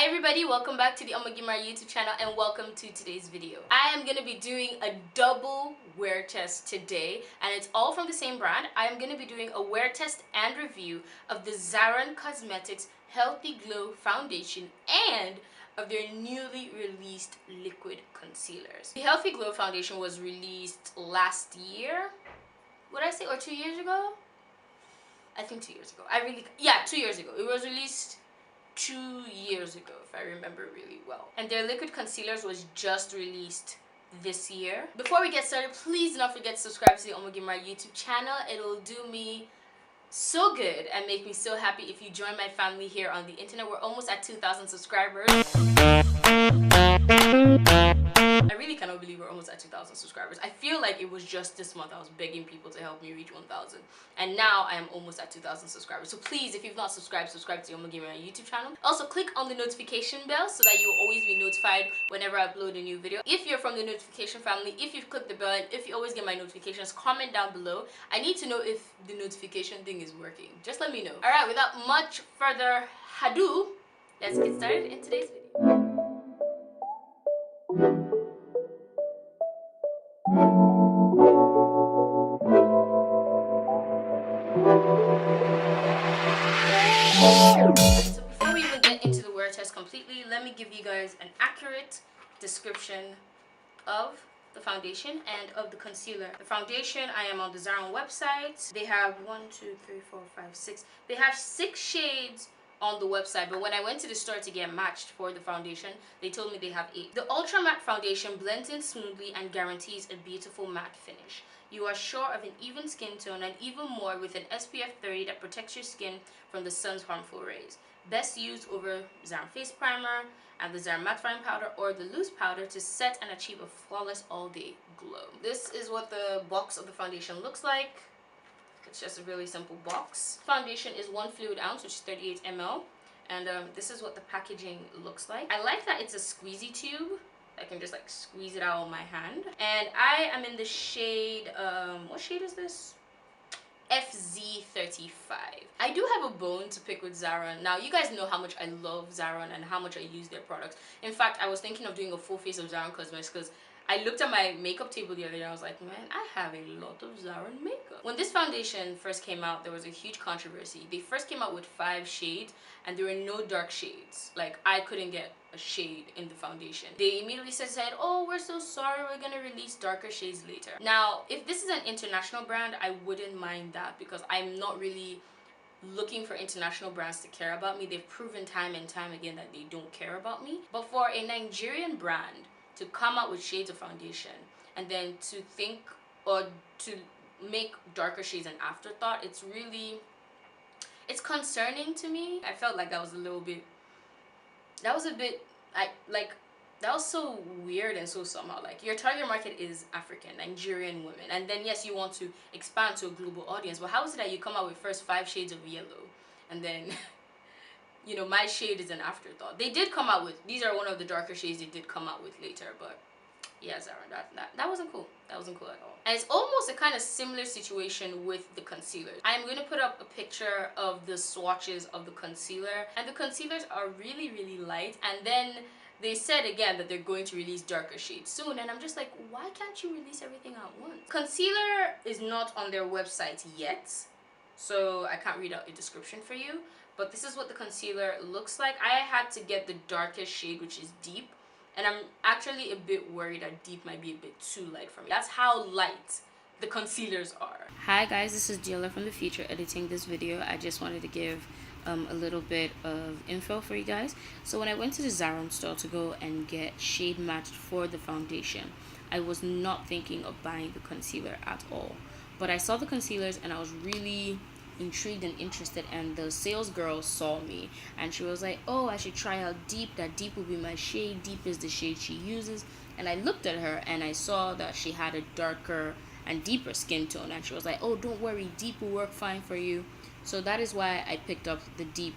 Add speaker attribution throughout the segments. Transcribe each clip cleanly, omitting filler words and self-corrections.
Speaker 1: everybody, welcome back to the OMOGEMURA YouTube channel and welcome to today's video. I am going to be doing a double wear test today and it's all from the same brand. I am going to be doing a wear test and review of the Zaron Cosmetics Healthy Glow Foundation and of their newly released liquid concealers. The Healthy Glow Foundation was released last year, would I say, or 2 years ago? I think 2 years ago. 2 years ago. It was released 2 years ago, if I remember really well. And their liquid concealers was just released this year. Before we get started, please do not forget to subscribe to the OMOGEMURA YouTube channel. It'll do me so good and make me so happy if you join my family here on the internet. We're almost at 2,000 subscribers. I really cannot believe we're almost at 2,000 subscribers. I feel like it was just this month I was begging people to help me reach 1,000. And now I am almost at 2,000 subscribers. So please, if you've not subscribed, subscribe to the OMOGEMURA YouTube channel. Also, click on the notification bell so that you'll always be notified whenever I upload a new video. If you're from the notification family, if you've clicked the bell, and if you always get my notifications, comment down below. I need to know if the notification thing is working. Just let me know. Alright, without much further ado, let's get started in today's video. So before we even get into the wear test completely, let me give you guys an accurate description of the foundation and of the concealer. The foundation, I am on the Zaron website. They have 6. They have 6 shades on the website, but when I went to the store to get matched for the foundation, they told me they have 8. The Ultra Matte Foundation blends in smoothly and guarantees a beautiful matte finish. You are sure of an even skin tone and even more with an SPF 30 that protects your skin from the sun's harmful rays. Best used over Zaron Face Primer and the Zaron Mattifying Powder or the loose powder to set and achieve a flawless all-day glow. This is what the box of the foundation looks like. It's just a really simple box. Foundation is 1 fluid ounce, which is 38 ml. And this is what the packaging looks like. I like that it's a squeezy tube. I can just like squeeze it out on my hand. And I am in the shade, what shade is this? FZ35. I do have a bone to pick with Zaron. Now, you guys know how much I love Zaron and how much I use their products. In fact, I was thinking of doing a full face of Zaron Cosmetics because I looked at my makeup table the other day and I was like, man, I have a lot of Zaron makeup. When this foundation first came out, there was a huge controversy. They first came out with 5 shades and there were no dark shades. Like, I couldn't get a shade in the foundation. They immediately said, oh, we're so sorry, we're gonna release darker shades later. Now, if this is an international brand, I wouldn't mind that because I'm not really looking for international brands to care about me. They've proven time and time again that they don't care about me. But for a Nigerian brand to come out with shades of foundation and then to think or to make darker shades an afterthought, it's concerning to me. I felt like that was so weird and so somehow. Like, your target market is African, Nigerian women, and then yes, you want to expand to a global audience, but how is it that you come out with first 5 shades of yellow and then you know, my shade is an afterthought? They did come out with, these are one of the darker shades they did come out with later, but yeah, Zaron, that wasn't cool. That wasn't cool at all. And it's almost a kind of similar situation with the concealer. I'm going to put up a picture of the swatches of the concealer, and the concealers are really, really light, and then they said again that they're going to release darker shades soon, and I'm just like, why can't you release everything at once? Concealer is not on their website yet, so I can't read out a description for you, but this is what the concealer looks like. I had to get the darkest shade, which is deep, and I'm actually a bit worried that deep might be a bit too light for me. That's how light the concealers are. Hi guys, this is Deola from the future editing this video. I just wanted to give a little bit of info for you guys. So when I went to the Zaron store to go and get shade matched for the foundation, I was not thinking of buying the concealer at all. But I saw the concealers and I was really intrigued and interested, and the sales girl saw me and she was like, oh, I should try out deep. That deep will be my shade. Deep is the shade she uses. And I looked at her and I saw that she had a darker and deeper skin tone, and she was like, oh, don't worry, deep will work fine for you. So that is why I picked up the deep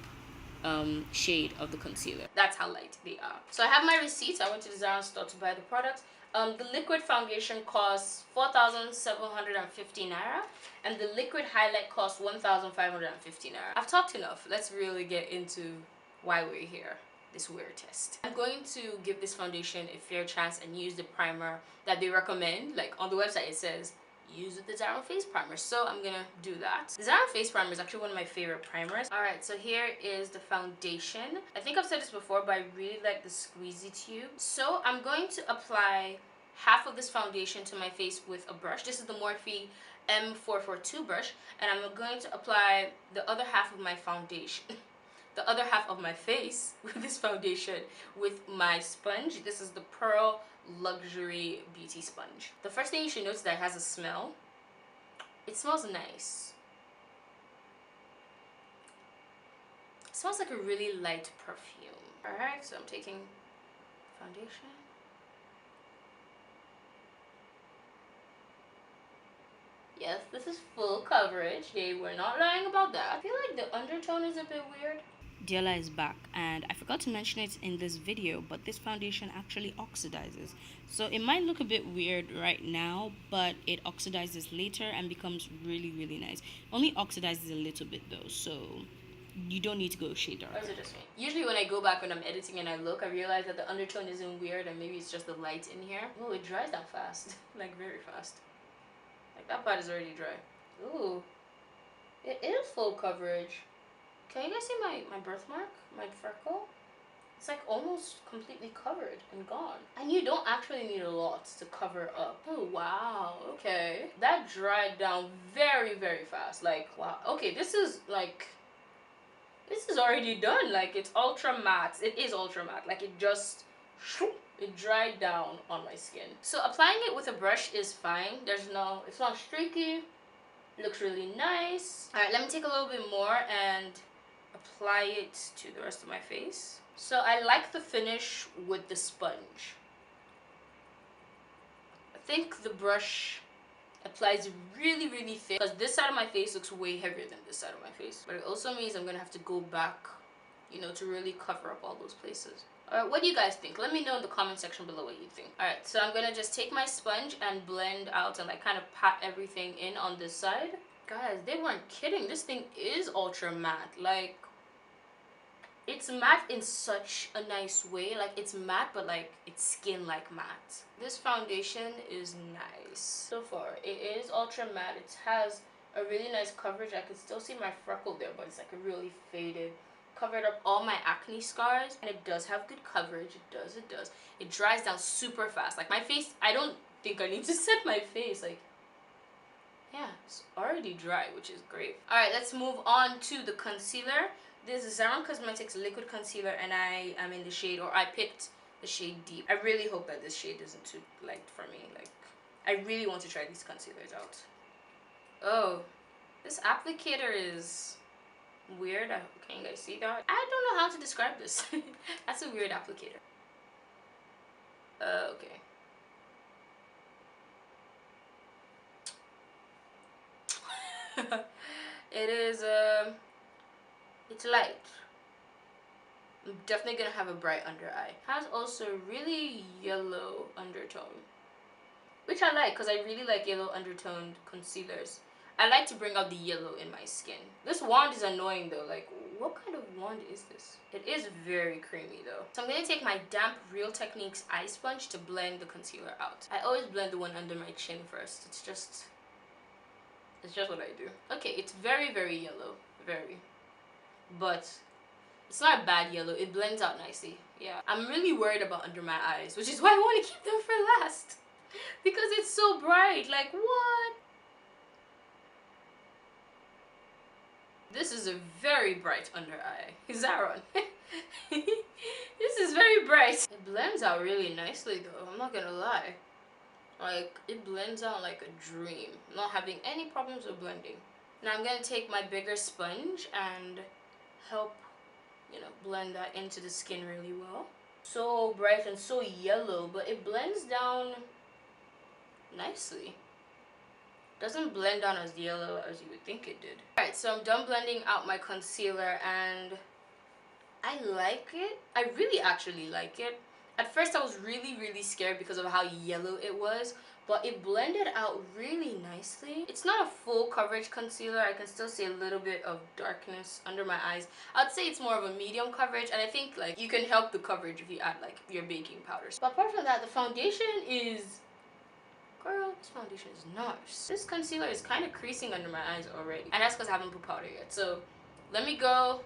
Speaker 1: shade of the concealer. That's how light they are. So I have my receipts. I went to the Zaron store to buy the product. The liquid foundation costs 4,750 naira, and the liquid highlight costs 1,550 naira. I've talked enough. Let's really get into why we're here. this wear test. I'm going to give this foundation a fair chance and use the primer that they recommend. Like on the website it says use the Zaron face primer, so I'm gonna do that. The Zaron face primer is actually one of my favorite primers. Alright, so here is the foundation. I think I've said this before, but I really like the squeezy tube. So I'm going to apply half of this foundation to my face with a brush. This is the Morphe M442 brush, and I'm going to apply the other half of my foundation the other half of my face with this foundation with my sponge. This is the Pearl Luxury Beauty Sponge. The first thing you should notice is that it has a smell. It smells nice. It smells like a really light perfume. Alright, so I'm taking foundation. Yes, this is full coverage. They were not lying about that. I feel like the undertone is a bit weird. Deola is back, and I forgot to mention it in this video, but this foundation actually oxidizes. So it might look a bit weird right now, but it oxidizes later and becomes really, really nice. Only oxidizes a little bit though, so you don't need to go shade darker. Or is it just me? Usually when I go back when I'm editing and I look, I realize that the undertone isn't weird and maybe it's just the light in here. Oh, it dries that fast. Like very fast. Like that part is already dry. Ooh. It is full coverage. Can you guys see my birthmark? My freckle? It's like almost completely covered and gone. And you don't actually need a lot to cover up. Oh wow, okay. That dried down very, very fast. Like, wow. Okay, this is already done. Like, it's ultra matte. It is ultra matte. Like, it just, it dried down on my skin. So applying it with a brush is fine. It's not streaky. It looks really nice. All right, let me take a little bit more and apply it to the rest of my face. So I like the finish with the sponge. I think the brush applies really, really thick because this side of my face looks way heavier than this side of my face. But it also means I'm gonna have to go back, you know, to really cover up all those places. Alright, what do you guys think? Let me know in the comment section below what you think. Alright, so I'm gonna just take my sponge and blend out and like kind of pat everything in on this side. Guys, they weren't kidding. This thing is ultra matte. Like, it's matte in such a nice way. Like, it's matte, but like it's skin like matte. This foundation is nice. So far, it is ultra matte. It has a really nice coverage. I can still see my freckle there, but it's like a really faded. Covered up all my acne scars, and it does have good coverage. It does. It dries down super fast. Like, my face, I don't think I need to set my face. Like, yeah, it's already dry, which is great. All right, let's move on to the concealer. This is Zaron Cosmetics liquid concealer, and I am in the shade, or I picked the shade Deep. I really hope that this shade isn't too light for me. Like, I really want to try these concealers out. Oh, this applicator is weird. Can you guys see that? I don't know how to describe this. That's a weird applicator. Okay. It is it's light. I'm definitely gonna have a bright under eye. Has also really yellow undertone, which I like because I really like yellow undertoned concealers. I like to bring out the yellow in my skin. This wand is annoying though. Like, what kind of wand is this? It is very creamy though. So I'm gonna take my damp Real Techniques eye sponge to blend the concealer out. I always blend the one under my chin first. It's just what I do. Okay, it's very, very yellow. Very. But it's not a bad yellow. It blends out nicely. Yeah. I'm really worried about under my eyes, which is why I want to keep them for last. Because it's so bright. Like, what? This is a very bright under eye. Zaron. This is very bright. It blends out really nicely though. I'm not gonna lie. Like, it blends out like a dream. I'm not having any problems with blending. Now I'm gonna take my bigger sponge and help, you know, blend that into the skin really well. So bright and so yellow, but it blends down nicely. Doesn't blend down as yellow as you would think it did. Alright, so I'm done blending out my concealer and I like it. I really actually like it. At first I was really, really scared because of how yellow it was, but it blended out really nicely. It's not a full coverage concealer. I can still see a little bit of darkness under my eyes. I'd say it's more of a medium coverage, and I think like you can help the coverage if you add like your baking powders. But apart from that, the foundation is, girl, this foundation is nice. This concealer is kind of creasing under my eyes already, and that's because I haven't put powder yet. So let me go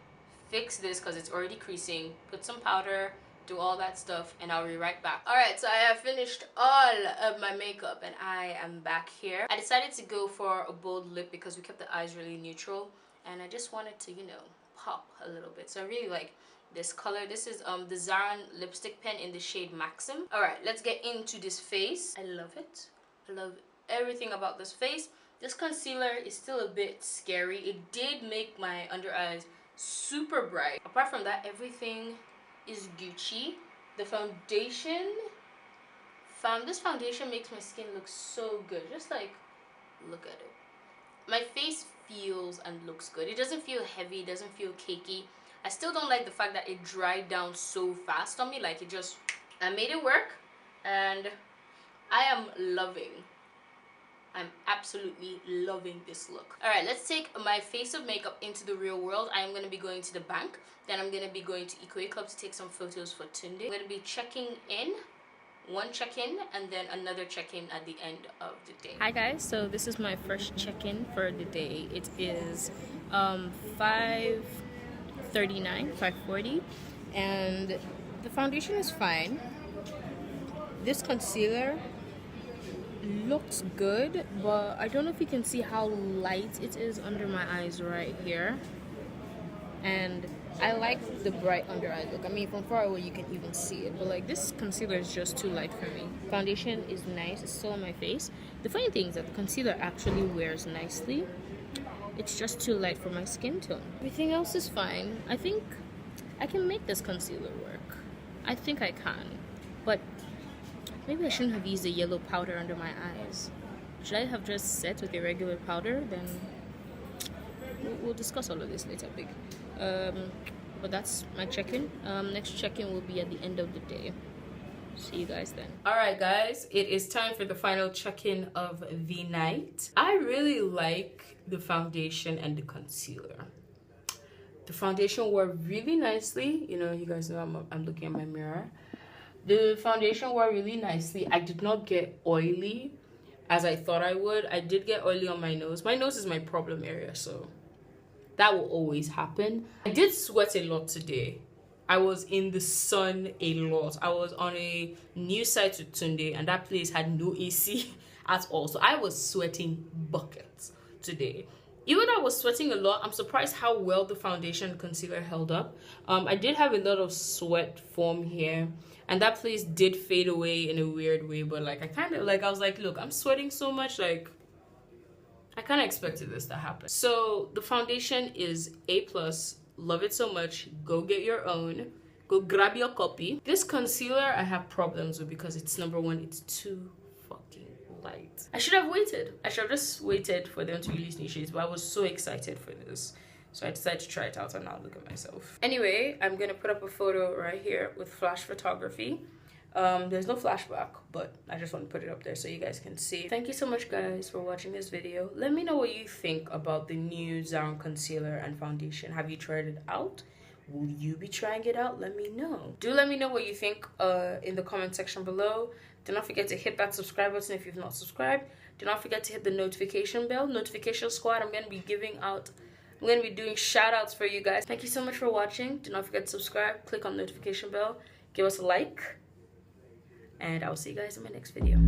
Speaker 1: fix this because it's already creasing, put some powder, do all that stuff, and I'll be right back. All right, so I have finished all of my makeup and I am back here. I decided to go for a bold lip because we kept the eyes really neutral, and I just wanted to, you know, pop a little bit. So I really like this color. This is the Zaron lipstick pen in the shade Maxim. All right, let's get into this face. I love it. I love everything about this face. This concealer is still a bit scary. It did make my under eyes super bright. Apart from that, everything is Gucci. The foundation, this foundation makes my skin look so good. Just like, look at it. My face feels and looks good. It doesn't feel heavy, it doesn't feel cakey. I still don't like the fact that it dried down so fast on me. Like, it just, I made it work, and I am loving, I'm absolutely loving this look. All right, let's take my face of makeup into the real world. I am going to be going to the bank. Then I'm going to be going to Ikoyi Club to take some photos for Tunde. I'm going to be checking in, one check-in, and then another check-in at the end of the day. Hi guys, so this is my first check-in for the day. It is 5:40, and the foundation is fine. This concealer looks good, but I don't know if you can see how light it is under my eyes right here. And I like the bright under eye look. I mean, from far away you can even see it, but like, this concealer is just too light for me. Foundation is nice, it's still on my face. The funny thing is that the concealer actually wears nicely. It's just too light for my skin tone. Everything else is fine. I think I can make this concealer work. I think I can, but maybe I shouldn't have used a yellow powder under my eyes. Should I have just set with a regular powder? Then we'll discuss all of this later, big. But that's my check-in. Next check-in will be at the end of the day. See you guys then. All right, guys, it is time for the final check-in of the night. I really like the foundation and the concealer. The foundation wore really nicely. You know, you guys know I'm looking at my mirror. The foundation wore really nicely. I did not get oily as I thought I would. I did get oily on my nose. My nose is my problem area, so that will always happen. I did sweat a lot today. I was in the sun a lot. I was on a new site with Tunde, and that place had no AC at all. So I was sweating buckets today. Even though I was sweating a lot, I'm surprised how well the foundation and concealer held up. I did have a lot of sweat form here, and that place did fade away in a weird way. But like, I was like, look, I'm sweating so much, like, I kind of expected this to happen. So the foundation is A+. Love it so much. Go get your own. Go grab your copy. This concealer I have problems with because it's, number one, it's too fucking light. I should have waited. I should have just waited for them to release new shades, but I was so excited for this. So I decided to try it out and now look at myself. Anyway, I'm gonna put up a photo right here with flash photography. There's no flashback, but I just want to put it up there so you guys can see. Thank you so much, guys, for watching this video. Let me know what you think about the new Zaron concealer and foundation. Have you tried it out? Will you be trying it out? Let me know. Do let me know what you think in the comment section below. Do not forget to hit that subscribe button if you've not subscribed. Do not forget to hit the notification bell. Notification squad, I'm going to be doing shout outs for you guys. Thank you so much for watching. Do not forget to subscribe. Click on the notification bell. Give us a like. And I'll see you guys in my next video.